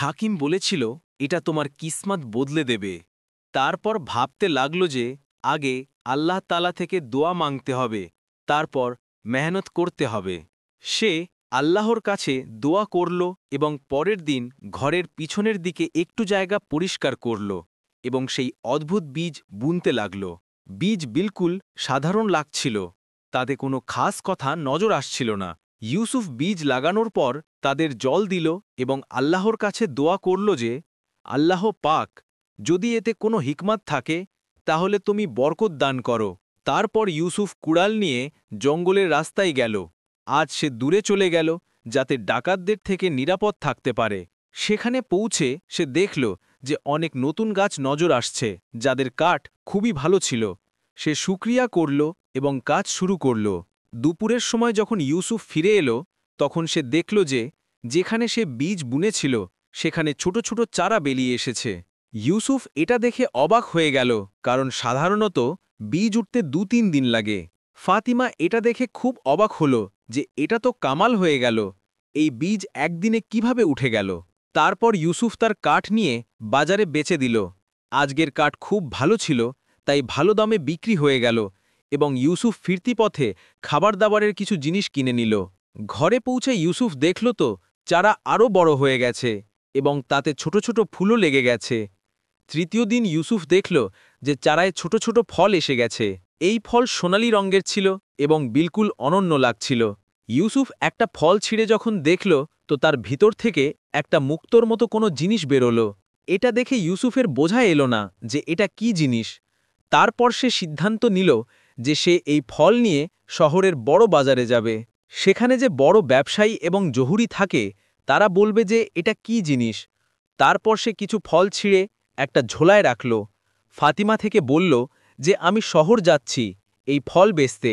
হাকিম বলেছিল এটা তোমার কিসমত বদলে দেবে। তারপর ভাবতে লাগল যে আগে আল্লাহ তালা থেকে দোয়া মাংতে হবে, তারপর মেহনত করতে হবে। সে আল্লাহর কাছে দোয়া করল এবং পরের দিন ঘরের পিছনের দিকে একটু জায়গা পরিষ্কার করল এবং সেই অদ্ভুত বীজ বুনতে লাগল। বীজ বিলকুল সাধারণ লাগছিল, তাতে কোনো খাস কথা নজর আসছিল না। ইউসুফ বীজ লাগানোর পর তাদের জল দিল এবং আল্লাহর কাছে দোয়া করল যে, আল্লাহ পাক, যদি এতে কোনো হিকমত থাকে তাহলে তুমি বরকত দান করো। তারপর ইউসুফ কুড়াল নিয়ে জঙ্গলের রাস্তায় গেল। আজ সে দূরে চলে গেল যাতে ডাকাতদের থেকে নিরাপদ থাকতে পারে। সেখানে পৌঁছে সে দেখল যে অনেক নতুন গাছ নজর আসছে, যাদের কাঠ খুবই ভালো ছিল। সে শুকরিয়া করল এবং কাজ শুরু করল। দুপুরের সময় যখন ইউসুফ ফিরে এলো, তখন সে দেখল যে যেখানে সে বীজ বুনেছিল সেখানে ছোট ছোট চারা বেরিয়ে এসেছে। ইউসুফ এটা দেখে অবাক হয়ে গেল, কারণ সাধারণত বীজ উঠতে ২-৩ দিন লাগে। ফাতিমা এটা দেখে খুব অবাক হল যে এটা তো কামাল হয়ে গেল, এই বীজ একদিনে কিভাবে উঠে গেল। তারপর ইউসুফ তার কাঠ নিয়ে বাজারে বেচে দিল। আজকের কাঠ খুব ভালো ছিল, তাই ভালো দামে বিক্রি হয়ে গেল এবং ইউসুফ ফিরতি পথে খাবার দাবারের কিছু জিনিস কিনে নিল। ঘরে পৌঁছে ইউসুফ দেখল তো চারা আরও বড় হয়ে গেছে এবং তাতে ছোট ছোট ফুলও লেগে গেছে। তৃতীয় দিন ইউসুফ দেখল যে চারায় ছোট ছোট ফল এসে গেছে। এই ফল সোনালি রঙের ছিল এবং বিলকুল অনন্য লাগছিল। ইউসুফ একটা ফল ছিঁড়ে যখন দেখল তো তার ভিতর থেকে একটা মুক্তোর মতো কোনো জিনিস বেরোল। এটা দেখে ইউসুফের বোঝা এলো না যে এটা কি জিনিস। তারপর সে সিদ্ধান্ত নিল যে সে এই ফল নিয়ে শহরের বড় বাজারে যাবে। সেখানে যে বড় ব্যবসায়ী এবং জহুরি থাকে তারা বলবে যে এটা কি জিনিস। তারপর সে কিছু ফল ছিঁড়ে একটা ঝোলায় রাখল। ফাতিমা থেকে বলল যে আমি শহর যাচ্ছি এই ফল বেচতে।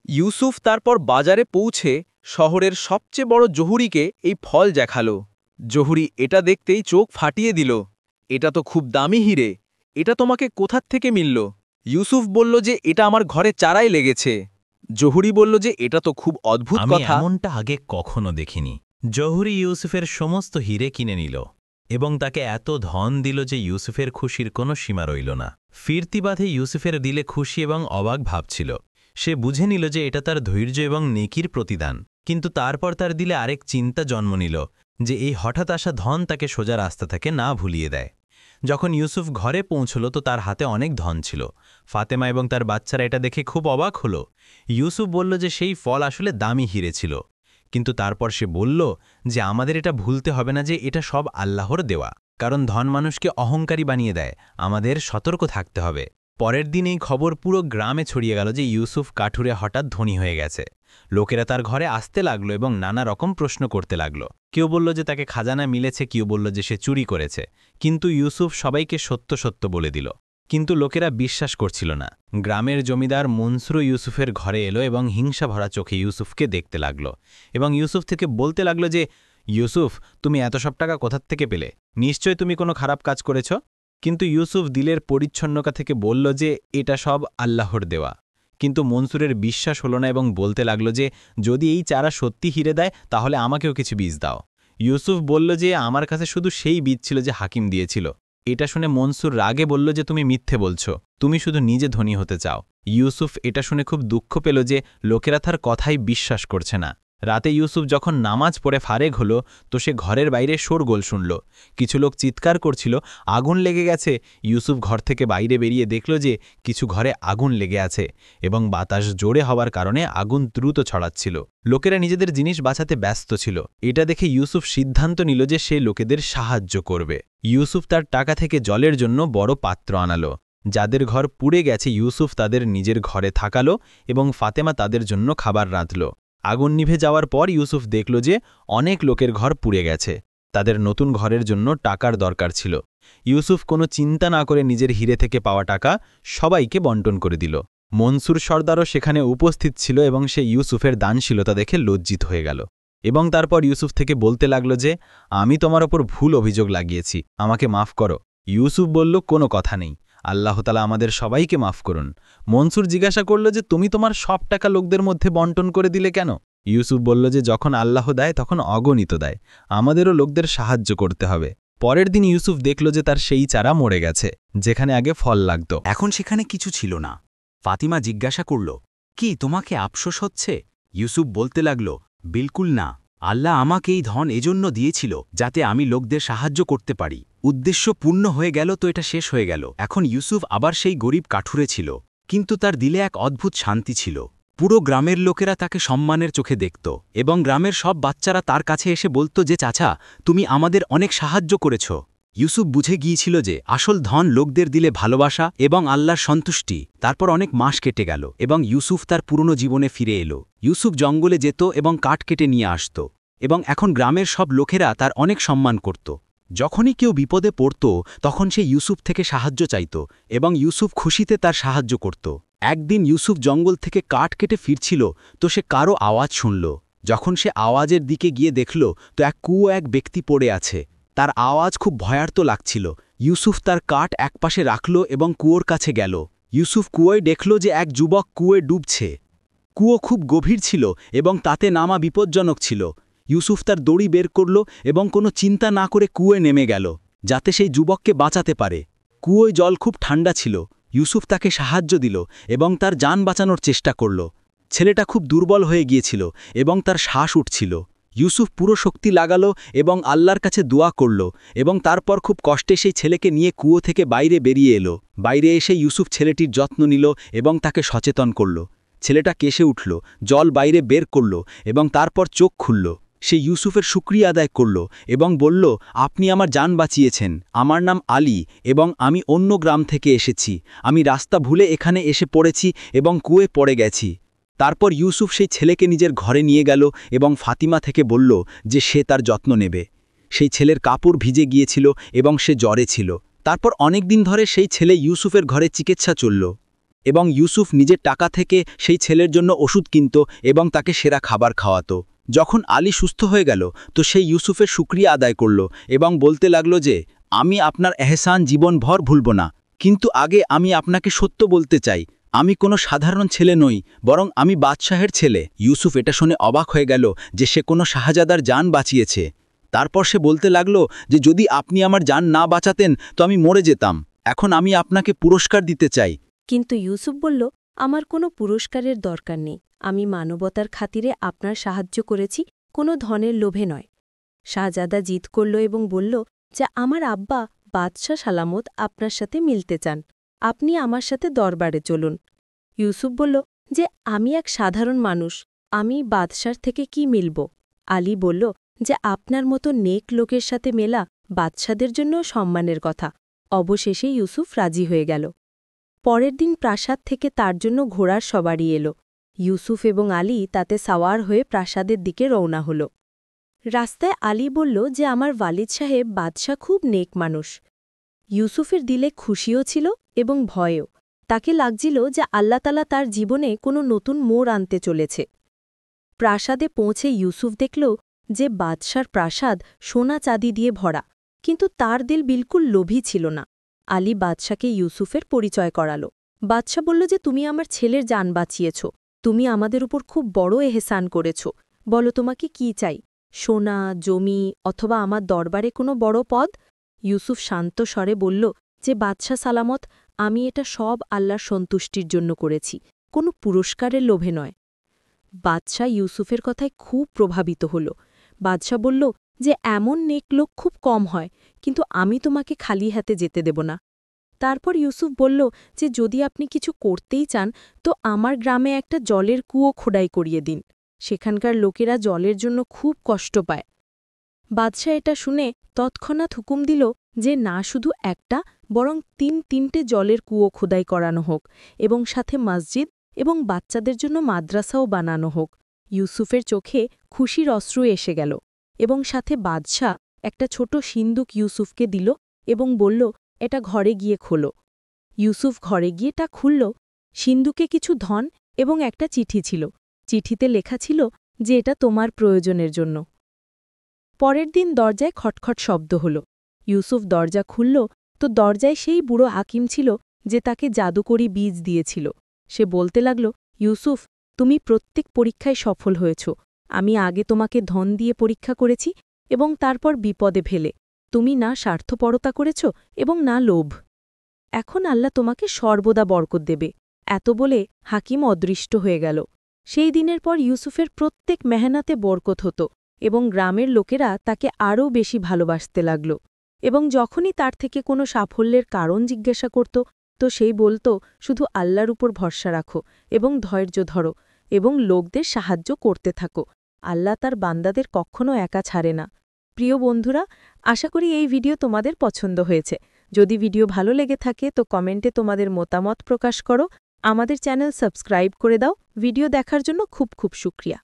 ইউসুফ তারপর বাজারে পৌঁছে শহরের সবচেয়ে বড় জহুরিকে এই ফল দেখালো। জহুরি এটা দেখতেই চোখ ফাটিয়ে দিল, এটা তো খুব দামি হিরে, এটা তোমাকে কোথার থেকে মিলল? ইউসুফ বলল যে এটা আমার ঘরে চারাই লেগেছে। জহুরি বলল যে এটা তো খুব অদ্ভুত আমি কথা। এমনটা আগে কখনো দেখিনি। জহুরি ইউসুফের সমস্ত হিরে কিনে নিল এবং তাকে এত ধন দিল যে ইউসুফের খুশির কোনো সীমা রইল না। ফিরতি বাঁধে ইউসুফের দিলে খুশি এবং অবাক ভাবছিল। সে বুঝে নিল যে এটা তার ধৈর্য এবং নেকির প্রতিদান। কিন্তু তারপর তার দিলে আরেক চিন্তা জন্ম নিল যে এই হঠাৎ আসা ধন তাকে সোজা রাস্তা থেকে না ভুলিয়ে দেয়। যখন ইউসুফ ঘরে পৌঁছল তো তার হাতে অনেক ধন ছিল। ফাতেমা এবং তার বাচ্চারা এটা দেখে খুব অবাক হল। ইউসুফ বলল যে সেই ফল আসলে দামি হিরে ছিল। কিন্তু তারপর সে বলল যে আমাদের এটা ভুলতে হবে না যে এটা সব আল্লাহর দেওয়া, কারণ ধন মানুষকে অহংকারী বানিয়ে দেয়। আমাদের সতর্ক থাকতে হবে। পরের দিন এই খবর পুরো গ্রামে ছড়িয়ে গেল যে ইউসুফ কাঠুরে হঠাৎ ধনী হয়ে গেছে। লোকেরা তার ঘরে আসতে লাগলো এবং নানা রকম প্রশ্ন করতে লাগলো। কেউ বলল যে তাকে খাজানা মিলেছে, কেউ বলল যে সে চুরি করেছে। কিন্তু ইউসুফ সবাইকে সত্য সত্য বলে দিল। কিন্তু লোকেরা বিশ্বাস করছিল না। গ্রামের জমিদার মনসুর ইউসুফের ঘরে এলো এবং হিংসা ভরা চোখে ইউসুফকে দেখতে লাগলো এবং ইউসুফ থেকে বলতে লাগলো যে, ইউসুফ, তুমি এত সব টাকা কোথার থেকে পেলে? নিশ্চয় তুমি কোনো খারাপ কাজ করেছ। কিন্তু ইউসুফ দিলের পরিচ্ছন্নতা থেকে বলল যে এটা সব আল্লাহর দেওয়া। কিন্তু মনসুরের বিশ্বাস হলো না এবং বলতে লাগলো যে যদি এই চারা সত্যি হিরে দেয় তাহলে আমাকেও কিছু বীজ দাও। ইউসুফ বলল যে আমার কাছে শুধু সেই বীজ ছিল যে হাকিম দিয়েছিল। এটা শুনে মনসুর রাগে বলল যে তুমি মিথ্যে বলছো, তুমি শুধু নিজে ধনী হতে চাও। ইউসুফ এটা শুনে খুব দুঃখ পেল যে লোকেরা তার কথাই বিশ্বাস করছে না। রাতে ইউসুফ যখন নামাজ পড়ে ফারেগ হল তো সে ঘরের বাইরে শোরগোল শুনল। কিছু লোক চিৎকার করছিল, আগুন লেগে গেছে। ইউসুফ ঘর থেকে বাইরে বেরিয়ে দেখল যে কিছু ঘরে আগুন লেগে আছে এবং বাতাস জোরে হওয়ার কারণে আগুন দ্রুত ছড়াচ্ছিল। লোকেরা নিজেদের জিনিস বাঁচাতে ব্যস্ত ছিল। এটা দেখে ইউসুফ সিদ্ধান্ত নিল যে সে লোকেদের সাহায্য করবে। ইউসুফ তার টাকা থেকে জলের জন্য বড় পাত্র আনালো। যাদের ঘর পুড়ে গেছে ইউসুফ তাদের নিজের ঘরে থাকালো এবং ফাতেমা তাদের জন্য খাবার রাঁধল। আগুন নিভে যাওয়ার পর ইউসুফ দেখল যে অনেক লোকের ঘর পুড়ে গেছে। তাদের নতুন ঘরের জন্য টাকার দরকার ছিল। ইউসুফ কোনো চিন্তা না করে নিজের হিরে থেকে পাওয়া টাকা সবাইকে বন্টন করে দিল। মনসুর সর্দারও সেখানে উপস্থিত ছিল এবং সে ইউসুফের দানশীলতা দেখে লজ্জিত হয়ে গেল এবং তারপর ইউসুফ থেকে বলতে লাগল যে আমি তোমার ওপর ভুল অভিযোগ লাগিয়েছি, আমাকে মাফ করো। ইউসুফ বলল কোনো কথা নেই, আল্লাহ তাআলা আমাদের সবাইকে মাফ করুন। মনসুর জিজ্ঞাসা করল যে তুমি তোমার সব টাকা লোকদের মধ্যে বন্টন করে দিলে কেন? ইউসুফ বলল যে যখন আল্লাহ দেয় তখন অগণিত দেয়, আমাদেরও লোকদের সাহায্য করতে হবে। পরের দিন ইউসুফ দেখল যে তার সেই চারা মরে গেছে যেখানে আগে ফল লাগত। এখন সেখানে কিছু ছিল না। ফাতিমা জিজ্ঞাসা করল, কি তোমাকে আফসোস হচ্ছে? ইউসুফ বলতে লাগল, বিলকুল না। আল্লাহ আমাকে এই ধন এজন্য দিয়েছিল যাতে আমি লোকদের সাহায্য করতে পারি। উদ্দেশ্য পূর্ণ হয়ে গেল তো এটা শেষ হয়ে গেল। এখন ইউসুফ আবার সেই গরিব কাঠুরে ছিল, কিন্তু তার দিলে এক অদ্ভুত শান্তি ছিল। পুরো গ্রামের লোকেরা তাকে সম্মানের চোখে দেখত এবং গ্রামের সব বাচ্চারা তার কাছে এসে বলত যে, চাচা, তুমি আমাদের অনেক সাহায্য করেছ। ইউসুফ বুঝে গিয়েছিল যে আসল ধন লোকদের দিলে ভালোবাসা এবং আল্লাহর সন্তুষ্টি। তারপর অনেক মাস কেটে গেল এবং ইউসুফ তার পুরনো জীবনে ফিরে এলো। ইউসুফ জঙ্গলে যেত এবং কাঠ কেটে নিয়ে আসত, এবং এখন গ্রামের সব লোকেরা তার অনেক সম্মান করত। যখনই কেউ বিপদে পড়ত তখন সে ইউসুফ থেকে সাহায্য চাইত এবং ইউসুফ খুশিতে তার সাহায্য করত। একদিন ইউসুফ জঙ্গল থেকে কাঠ কেটে ফিরছিল তো সে কারো আওয়াজ শুনল। যখন সে আওয়াজের দিকে গিয়ে দেখল তো এক ব্যক্তি পড়ে আছে। তার আওয়াজ খুব ভয়ার্ত লাগছিল। ইউসুফ তার কাঠ একপাশে রাখল এবং কুয়োর কাছে গেল। ইউসুফ কুয়োয় দেখল যে এক যুবক কুয়োয় ডুবছে। কুয়ো খুব গভীর ছিল এবং তাতে নামা বিপজ্জনক ছিল। ইউসুফ তার দড়ি বের করল এবং কোনো চিন্তা না করে কুয়োয় নেমে গেল, যাতে সেই যুবককে বাঁচাতে পারে। কুয়োয় জল খুব ঠান্ডা ছিল। ইউসুফ তাকে সাহায্য দিল এবং তার জান বাঁচানোর চেষ্টা করল। ছেলেটা খুব দুর্বল হয়ে গিয়েছিল এবং তার শ্বাস উঠছিল। ইউসুফ পুরো শক্তি লাগালো এবং আল্লাহর কাছে দোয়া করল, এবং তারপর খুব কষ্টে সেই ছেলেকে নিয়ে কুয়ো থেকে বাইরে বেরিয়ে এলো। বাইরে এসে ইউসুফ ছেলেটির যত্ন নিল এবং তাকে সচেতন করল। ছেলেটা কেসে উঠল, জল বাইরে বের করল এবং তারপর চোখ খুলল। সে ইউসুফের শুকরিয়া আদায় করল এবং বলল, আপনি আমার জান বাঁচিয়েছেন। আমার নাম আলী এবং আমি অন্য গ্রাম থেকে এসেছি। আমি রাস্তা ভুলে এখানে এসে পড়েছি এবং কুয়োয় পড়ে গেছি। তারপর ইউসুফ সেই ছেলেকে নিজের ঘরে নিয়ে গেল এবং ফাতিমা থেকে বলল যে সে তার যত্ন নেবে। সেই ছেলের কাপড় ভিজে গিয়েছিল এবং সে জ্বরে ছিল। তারপর অনেক দিন ধরে সেই ছেলে ইউসুফের ঘরে চিকিৎসা চলল, এবং ইউসুফ নিজের টাকা থেকে সেই ছেলের জন্য ওষুধ কিনত এবং তাকে সেরা খাবার খাওয়াত। যখন আলী সুস্থ হয়ে গেল তো সে ইউসুফের শুকরিয়া আদায় করল এবং বলতে লাগল যে, আমি আপনার এহসান জীবনভর ভুলব না, কিন্তু আগে আমি আপনাকে সত্য বলতে চাই, আমি কোনো সাধারণ ছেলে নই, বরং আমি বাদশাহের ছেলে। ইউসুফ এটা শুনে অবাক হয়ে গেল যে সে কোনো শাহজাদার জান বাঁচিয়েছে। তারপর সে বলতে লাগল যে, যদি আপনি আমার জান না বাঁচাতেন তো আমি মরে যেতাম। এখন আমি আপনাকে পুরস্কার দিতে চাই। কিন্তু ইউসুফ বলল, আমার কোনো পুরস্কারের দরকার নেই। আমি মানবতার খাতিরে আপনার সাহায্য করেছি, কোনো ধনের লোভে নয়। শাহজাদা জিদ করল এবং বলল যে, আমার আব্বা বাদশাহ সালামত আপনার সাথে মিলতে চান, আপনি আমার সাথে দরবারে চলুন। ইউসুফ বলল যে, আমি এক সাধারণ মানুষ, আমি বাদশার থেকে কি মিলব? আলী বলল যে, আপনার মতো নেক লোকের সাথে মেলা বাদশাদের জন্য সম্মানের কথা। অবশেষে ইউসুফ রাজি হয়ে গেল। পরের দিন প্রাসাদ থেকে তার জন্য ঘোড়ার সবারি এলো। ইউসুফ এবং আলী তাতে সাওয়ার হয়ে প্রাসাদের দিকে রওনা হল। রাস্তায় আলী বলল যে, আমার ওয়ালিদ সাহেব বাদশাহ খুব নেক মানুষ। ইউসুফের দিলে খুশিও ছিল এবং ভয়ও। তাকে লাগছিল যে আল্লাহ তাআলা তার জীবনে কোনো নতুন মোড় আনতে চলেছে। প্রাসাদে পৌঁছে ইউসুফ দেখল যে বাদশার প্রাসাদ সোনা চাঁদি দিয়ে ভরা, কিন্তু তার দিল বিলকুল লোভী ছিল না। আলী বাদশাকে ইউসুফের পরিচয় করাল। বাদশা বলল যে, তুমি আমার ছেলের জান বাঁচিয়েছ, তুমি আমাদের উপর খুব বড় এহসান করেছ। বলো তোমাকে কি চাই, সোনা, জমি, অথবা আমার দরবারে কোনো বড় পদ? ইউসুফ শান্ত স্বরে বলল যে, বাদশা সালামত, আমি এটা সব আল্লাহর সন্তুষ্টির জন্য করেছি, কোনো পুরস্কারের লোভে নয়। বাদশা ইউসুফের কথায় খুব প্রভাবিত হল। বাদশা বলল যে, এমন নেক লোক খুব কম হয়, কিন্তু আমি তোমাকে খালি হাতে যেতে দেব না। তারপর ইউসুফ বলল যে, যদি আপনি কিছু করতেই চান তো আমার গ্রামে একটা জলের কুয়ো খোদাই করিয়ে দিন, সেখানকার লোকেরা জলের জন্য খুব কষ্ট পায়। বাদশা এটা শুনে তৎক্ষণাৎ হুকুম দিল যে, না শুধু একটা, বরং তিনটে জলের কুয়ো খোদাই করানো হোক, এবং সাথে মসজিদ এবং বাচ্চাদের জন্য মাদ্রাসাও বানানো হোক। ইউসুফের চোখে খুশির অশ্রু এসে গেল, এবং সাথে বাদশা একটা ছোট সিন্দুক ইউসুফকে দিল এবং বলল, এটা ঘরে গিয়ে খোলো। ইউসুফ ঘরে গিয়ে তা খুলল। সিন্দুকে কিছু ধন এবং একটা চিঠি ছিল। চিঠিতে লেখা ছিল যে, এটা তোমার প্রয়োজনের জন্য। পরের দিন দরজায় খটখট শব্দ হল। ইউসুফ দরজা খুলল তো দরজায় সেই বুড়ো হাকিম ছিল যে তাকে জাদুকরি বীজ দিয়েছিল। সে বলতে লাগল, ইউসুফ, তুমি প্রত্যেক পরীক্ষায় সফল হয়েছ। আমি আগে তোমাকে ধন দিয়ে পরীক্ষা করেছি এবং তারপর বিপদে ফেলে তুমি না স্বার্থপরতা করেছ এবং না লোভ। এখন আল্লাহ তোমাকে সর্বদা বরকত দেবে। এত বলে হাকিম অদৃষ্ট হয়ে গেল। সেই দিনের পর ইউসুফের প্রত্যেক মেহনাতে বরকত হতো এবং গ্রামের লোকেরা তাকে আরও বেশি ভালোবাসতে লাগল। এবং যখনই তার থেকে কোনো সাফল্যের কারণ জিজ্ঞাসা করত তো সেই বলত, শুধু আল্লাহর উপর ভরসা রাখো এবং ধৈর্য ধরো এবং লোকদের সাহায্য করতে থাকো। আল্লাহ তার বান্দাদের কখনো একা ছাড়ে না। প্রিয় বন্ধুরা, আশা করি এই ভিডিও তোমাদের পছন্দ হয়েছে। যদি ভিডিও ভালো লেগে থাকে তো কমেন্টে তোমাদের মতামত প্রকাশ করো। আমাদের চ্যানেল সাবস্ক্রাইব করে দাও। ভিডিও দেখার জন্য খুব খুব শুকরিয়া।